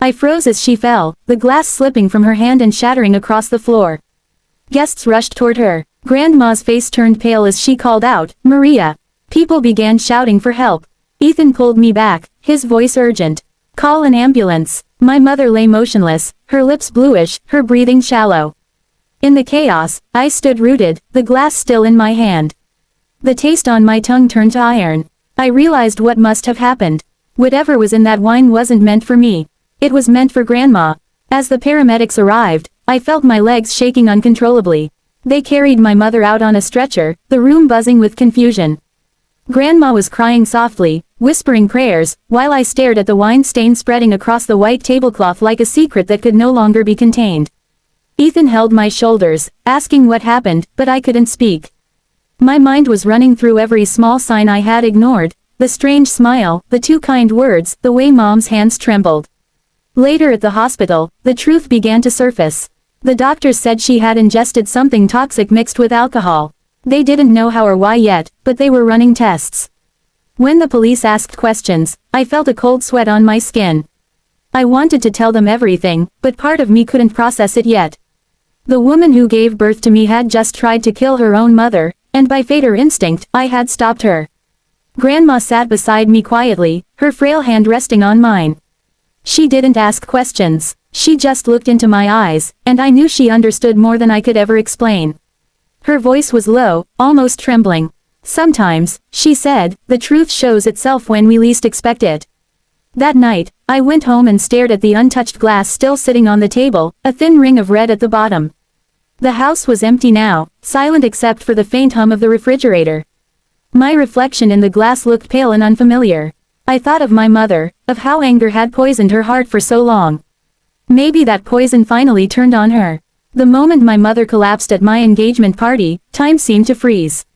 I froze as she fell, the glass slipping from her hand and shattering across the floor. Guests rushed toward her. Grandma's face turned pale as she called out, "Maria!" People began shouting for help. Ethan pulled me back, his voice urgent. "Call an ambulance." My mother lay motionless, her lips bluish, her breathing shallow. In the chaos, I stood rooted, the glass still in my hand. The taste on my tongue turned to iron. I realized what must have happened. Whatever was in that wine wasn't meant for me. It was meant for Grandma. As the paramedics arrived, I felt my legs shaking uncontrollably. They carried my mother out on a stretcher, the room buzzing with confusion. Grandma was crying softly, whispering prayers, while I stared at the wine stain spreading across the white tablecloth like a secret that could no longer be contained. Ethan held my shoulders, asking what happened, but I couldn't speak. My mind was running through every small sign I had ignored, the strange smile, the two kind words, the way Mom's hands trembled. Later at the hospital, the truth began to surface. The doctors said she had ingested something toxic mixed with alcohol. They didn't know how or why yet, but they were running tests. When the police asked questions, I felt a cold sweat on my skin. I wanted to tell them everything, but part of me couldn't process it yet. The woman who gave birth to me had just tried to kill her own mother, and by fate or instinct, I had stopped her. Grandma sat beside me quietly, her frail hand resting on mine. She didn't ask questions. She just looked into my eyes, and I knew she understood more than I could ever explain. Her voice was low, almost trembling. "Sometimes," she said, "the truth shows itself when we least expect it." That night, I went home and stared at the untouched glass still sitting on the table, a thin ring of red at the bottom. The house was empty now, silent except for the faint hum of the refrigerator. My reflection in the glass looked pale and unfamiliar. I thought of my mother, of how anger had poisoned her heart for so long. Maybe that poison finally turned on her. The moment my mother collapsed at my engagement party, time seemed to freeze.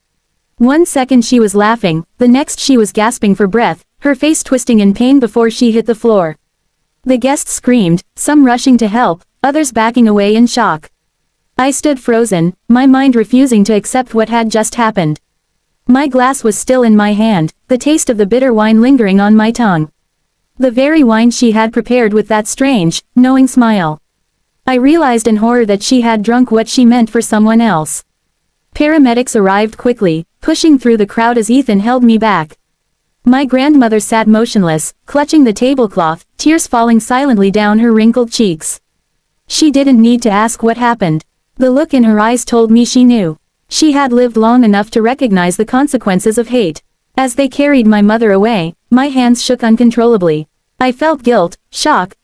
One second she was laughing, the next she was gasping for breath, her face twisting in pain before she hit the floor. The guests screamed, some rushing to help, others backing away in shock. I stood frozen, my mind refusing to accept what had just happened. My glass was still in my hand, the taste of the bitter wine lingering on my tongue. The very wine she had prepared with that strange, knowing smile. I realized in horror that she had drunk what she meant for someone else. Paramedics arrived quickly, pushing through the crowd as Ethan held me back. My grandmother sat motionless, clutching the tablecloth, tears falling silently down her wrinkled cheeks. She didn't need to ask what happened. The look in her eyes told me she knew. She had lived long enough to recognize the consequences of hate. As they carried my mother away, my hands shook uncontrollably. I felt guilt, shock,